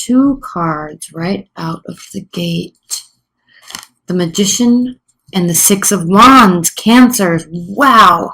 two cards right out of the gate. The Magician and the Six of Wands, Cancers. Wow.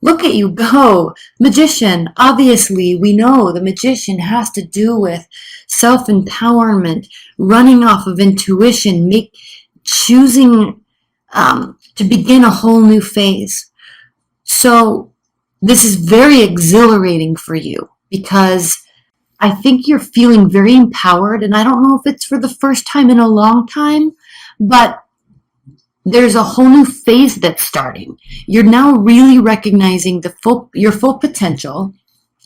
Look at you go. Magician, obviously, we know the Magician has to do with self-empowerment, running off of intuition, choosing to begin a whole new phase. So this is very exhilarating for you because I think you're feeling very empowered, and I don't know if it's for the first time in a long time, but there's a whole new phase that's starting. You're now really recognizing your full potential.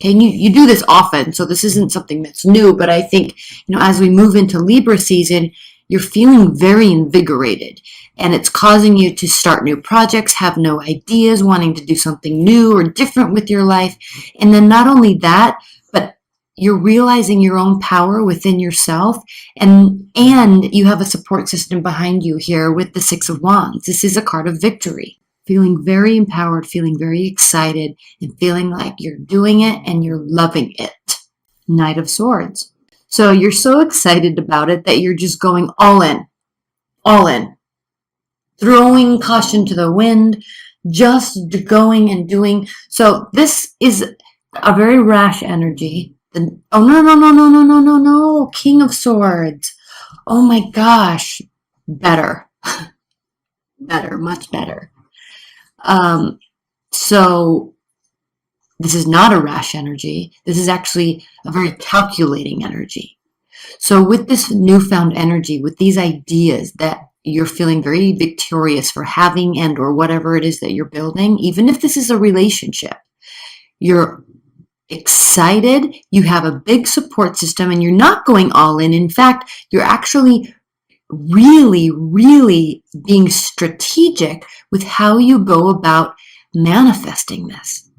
Okay, and you do this often, so this isn't something that's new, but I think, as we move into Libra season, you're feeling very invigorated, and it's causing you to start new projects, have new ideas, wanting to do something new or different with your life. And then not only that, but you're realizing your own power within yourself, and you have a support system behind you here with the Six of Wands. This is a card of victory. Feeling very empowered, feeling very excited, and feeling like you're doing it and you're loving it. Knight of Swords. So you're so excited about it that you're just going all in, throwing caution to the wind, just going and doing. So this is a very rash energy. Oh, no, King of Swords. Oh my gosh, better, much better. So this is not a rash energy. This is actually a very calculating energy. So with this newfound energy, with these ideas that you're feeling very victorious for having and or whatever it is that you're building, even if this is a relationship, you're excited, you have a big support system, and you're not going all in. In fact, you're actually really, really being strategic with how you go about manifesting this.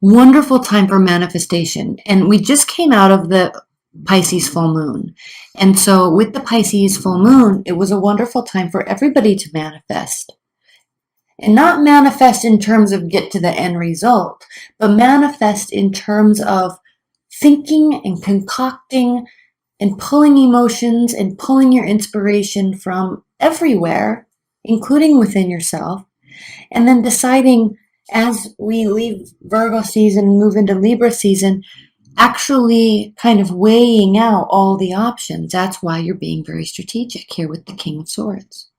Wonderful time for manifestation. And we just came out of the Pisces full moon. And so with the Pisces full moon, it was a wonderful time for everybody to manifest. And not manifest in terms of get to the end result, but manifest in terms of thinking and concocting and pulling emotions and pulling your inspiration from everywhere, including within yourself, and then deciding as we leave Virgo season and move into Libra season, actually kind of weighing out all the options. That's why you're being very strategic here with the King of Swords.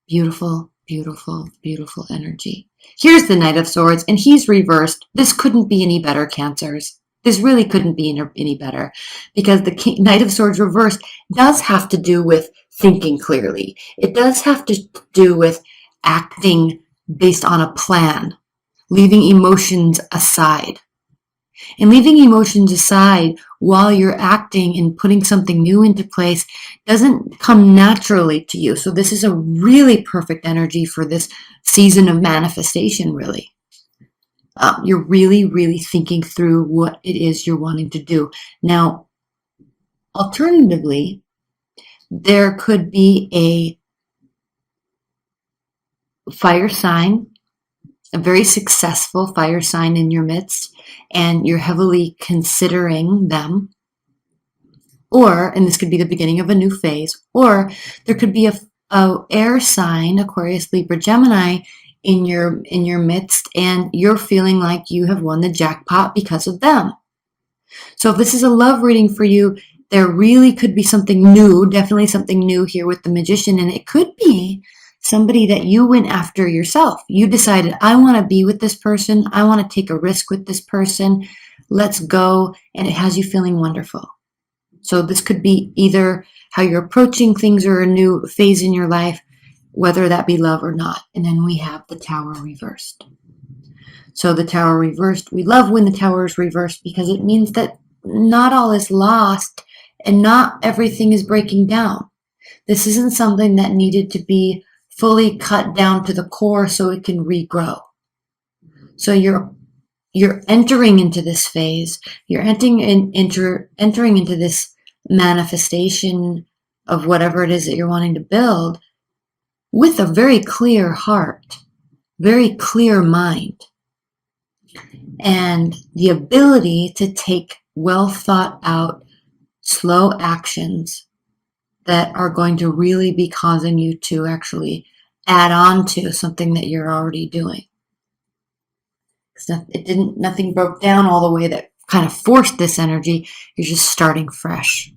Beautiful, beautiful, beautiful energy. Here's the Knight of Swords, and he's reversed. This couldn't be any better, Cancers. This really couldn't be any better, because the Knight of Swords reversed does have to do with thinking clearly. It does have to do with acting based on a plan, leaving emotions aside. And leaving emotions aside while you're acting and putting something new into place doesn't come naturally to you. So this is a really perfect energy for this season of manifestation, really. You're really, really thinking through what it is you're wanting to do. Now, alternatively, there could be a fire sign, a very successful fire sign in your midst, and you're heavily considering them. Or, and this could be the beginning of a new phase, or there could be a air sign, Aquarius, Libra, Gemini, in your midst, and you're feeling like you have won the jackpot because of them. So if this is a love reading for you, there really could be something new, definitely something new here with the Magician, and it could be somebody that you went after yourself. You decided, I want to be with this person, I want to take a risk with this person, let's go, and it has you feeling wonderful. So this could be either how you're approaching things or a new phase in your life, whether that be love or not. And then we have the Tower reversed. So the Tower reversed, we love when the Tower is reversed because it means that not all is lost and not everything is breaking down. This isn't something that needed to be fully cut down to the core so it can regrow. So you're entering into this phase, you're entering into this manifestation of whatever it is that you're wanting to build with a very clear heart, very clear mind, and the ability to take well thought out slow actions that are going to really be causing you to actually add on to something that you're already doing. Nothing broke down all the way that kind of forced this energy. You're just starting fresh.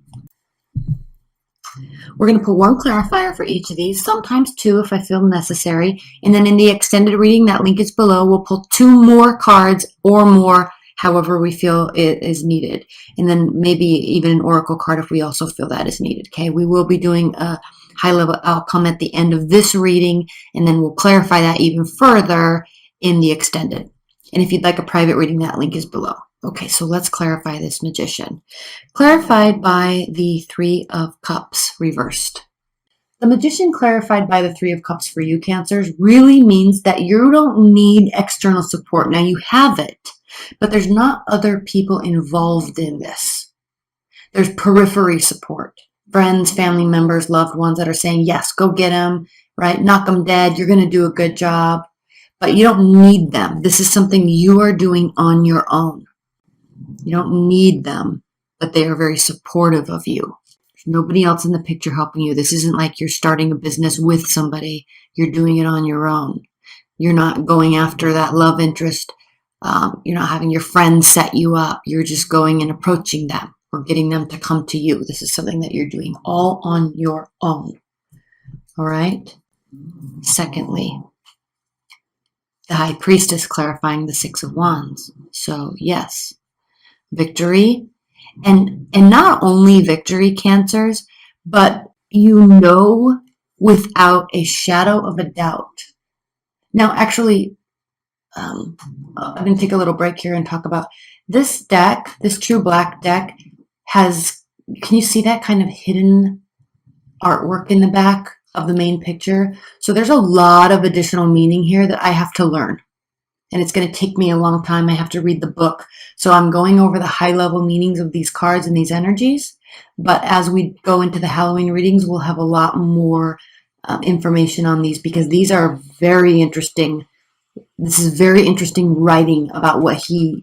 We're going to put one clarifier for each of these, sometimes two if I feel necessary. And then in the extended reading, that link is below, we'll pull two more cards or more, however we feel it is needed. And then maybe even an oracle card if we also feel that is needed. Okay, we will be doing a high level outcome at the end of this reading, and then we'll clarify that even further in the extended. And if you'd like a private reading, that link is below. Okay, so let's clarify this magician. Clarified by the Three of Cups reversed. The magician clarified by the Three of Cups for you, Cancers, really means that you don't need external support. Now you have it, but there's not other people involved in this. There's periphery support. Friends, family members, loved ones that are saying, yes, go get him, right? Knock him dead. You're going to do a good job. But you don't need them. This is something you are doing on your own. You don't need them, but they are very supportive of you. There's nobody else in the picture helping you. This isn't like you're starting a business with somebody. You're doing it on your own. You're not going after that love interest. You're not having your friends set you up. You're just going and approaching them or getting them to come to you. This is something that you're doing all on your own. All right? Secondly, the High Priestess clarifying the Six of Wands. So yes, victory, and not only victory, Cancers, but you know without a shadow of a doubt. Now, actually, I'm going to take a little break here and talk about this deck. This True Black deck has, can you see that kind of hidden artwork in the back of the main picture? So there's a lot of additional meaning here that I have to learn. And it's going to take me a long time. I have to read the book. So I'm going over the high level meanings of these cards and these energies. But as we go into the Halloween readings, we'll have a lot more information on these because these are very interesting. This is very interesting writing about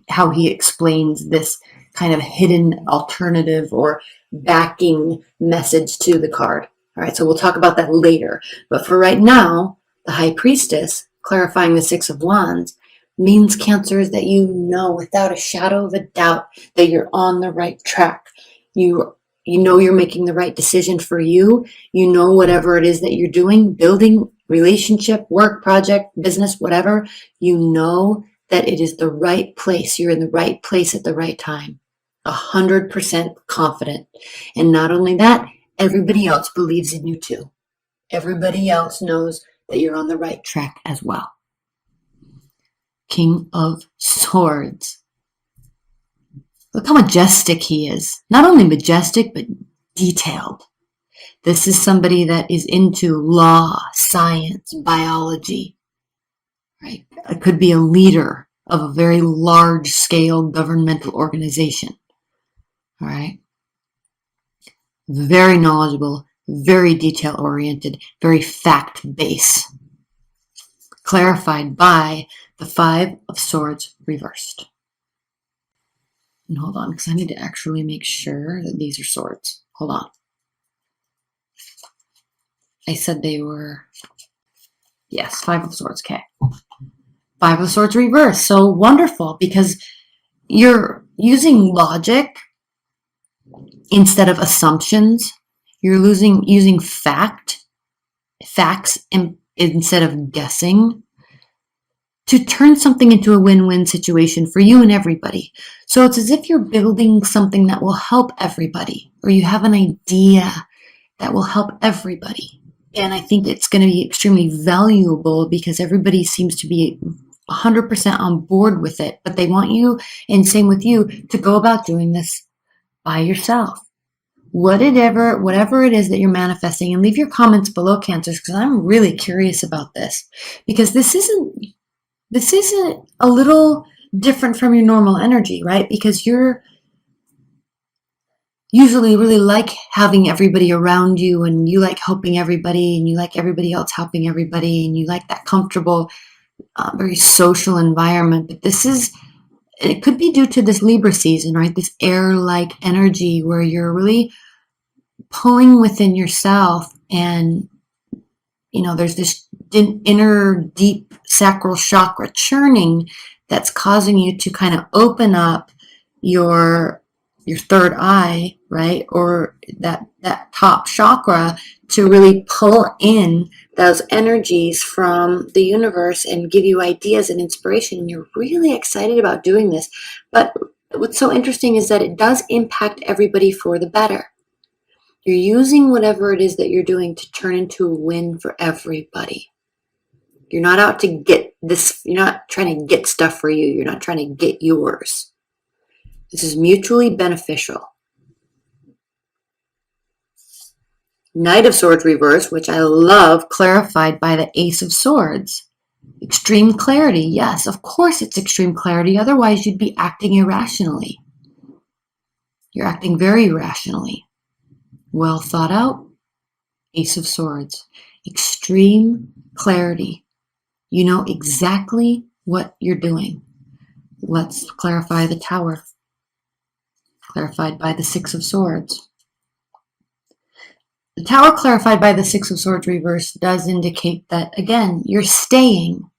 how he explains this kind of hidden alternative or backing message to the card. All right, so we'll talk about that later. But for right now, the High Priestess clarifying the Six of Wands means, Cancers, that you know without a shadow of a doubt that you're on the right track. You know you're making the right decision for you. You know whatever it is that you're doing, building, relationship, work, project, business, whatever, you know that it is the right place. You're in the right place at the right time. 100% confident. And not only that, everybody else believes in you too. Everybody else knows that you're on the right track as well. King of Swords. Look how majestic he is. Not only majestic, but detailed. This is somebody that is into law, science, biology, right? It could be a leader of a very large-scale governmental organization, all right? Very knowledgeable, very detail-oriented, very fact-based. Clarified by the Five of Swords reversed. And hold on, because I need to actually make sure that these are swords. Hold on. I said they were, yes, Five of Swords, okay. Five of Swords reversed, so wonderful, because you're using logic instead of assumptions. You're using facts instead of guessing to turn something into a win-win situation for you and everybody. So it's as if you're building something that will help everybody, or you have an idea that will help everybody. And I think it's going to be extremely valuable because everybody seems to be 100% on board with it, but they want you, and same with you, to go about doing this by yourself. Whatever it is that you're manifesting, and leave your comments below, Cancers, because I'm really curious about this, because this isn't a little different from your normal energy, right? Because you're usually really like having everybody around you, and you like helping everybody, and you like everybody else helping everybody, and you like that comfortable, very social environment. But this is it could be due to this Libra season, right? This air-like energy where you're really pulling within yourself, and there's this inner deep sacral chakra churning that's causing you to kind of open up your third eye, right? Or that top chakra, to really pull in those energies from the universe and give you ideas and inspiration. And you're really excited about doing this. But what's so interesting is that it does impact everybody for the better. You're using whatever it is that you're doing to turn into a win for everybody. You're not out to get this. You're not trying to get stuff for you. You're not trying to get yours. This is mutually beneficial. Knight of Swords reverse, which I love, clarified by the Ace of Swords. Extreme clarity. Yes, of course it's extreme clarity. Otherwise, you'd be acting irrationally. You're acting very rationally. Well thought out. Ace of Swords. Extreme clarity. You know exactly what you're doing. Let's clarify the Tower. Clarified by the Six of Swords. The Tower clarified by the Six of Swords reverse does indicate that, again, you're staying.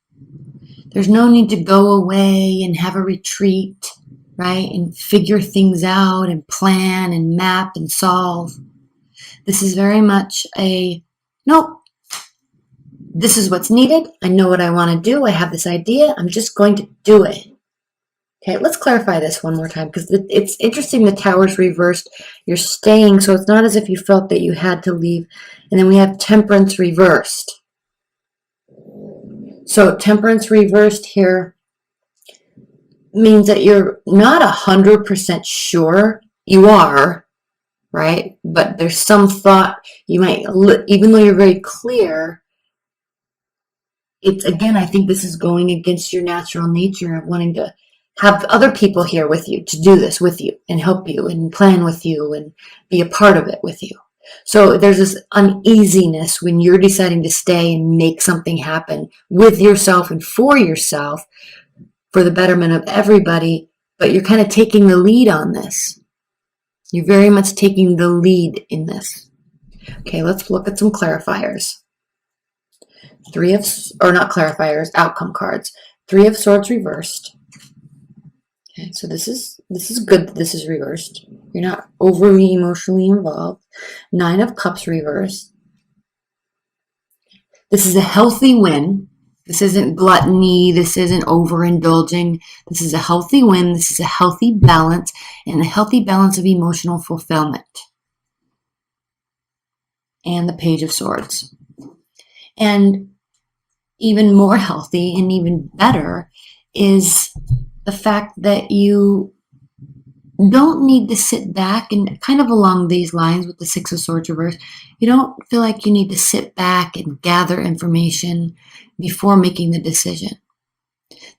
There's no need to go away and have a retreat, right? And figure things out and plan and map and solve. This is very much nope, this is what's needed. I know what I want to do. I have this idea. I'm just going to do it. Okay, let's clarify this one more time, because it's interesting. The Tower's reversed. You're staying, so it's not as if you felt that you had to leave. And then we have Temperance reversed. So Temperance reversed here means that you're not 100% sure. You are, right? But there's some thought you might, even though you're very clear, it's, again, I think this is going against your natural nature of wanting to have other people here with you to do this with you and help you and plan with you and be a part of it with you. So there's this uneasiness when you're deciding to stay and make something happen with yourself and for yourself for the betterment of everybody, but you're kind of taking the lead on this. You're very much taking the lead in this. Okay, let's look at some clarifiers. Not clarifiers, outcome cards. Three of Swords reversed. Okay, so this is good that this is reversed. You're not overly emotionally involved. Nine of Cups reversed. This is a healthy win. This isn't gluttony. This isn't overindulging. This is a healthy win. This is a healthy balance, and a healthy balance of emotional fulfillment. And the Page of Swords. And even more healthy and even better is the fact that you don't need to sit back, and kind of along these lines with the Six of Swords reverse, you don't feel like you need to sit back and gather information before making the decision.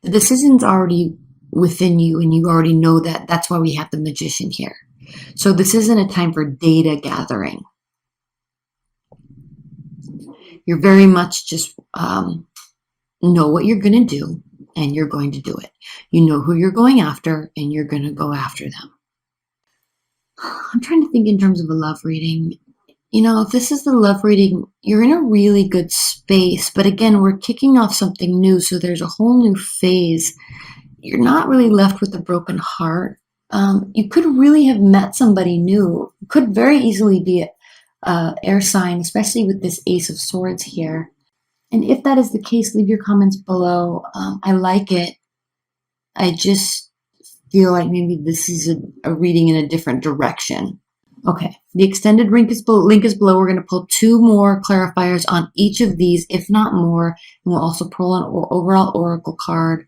The decision's already within you, and you already know that. That's why we have the Magician here. So this isn't a time for data gathering. You're very much just know what you're going to do, and you're going to do it. You know who you're going after, and you're going to go after them. I'm trying to think in terms of a love reading. If this is the love reading, you're in a really good space. But again, we're kicking off something new, so there's a whole new phase. You're not really left with a broken heart. You could really have met somebody new. It could very easily be an air sign, especially with this Ace of Swords here. And if that is the case, leave your comments below. I like it. I just feel like maybe this is a reading in a different direction. Okay, the extended link is below. We're going to pull two more clarifiers on each of these, if not more. And we'll also pull an overall oracle card.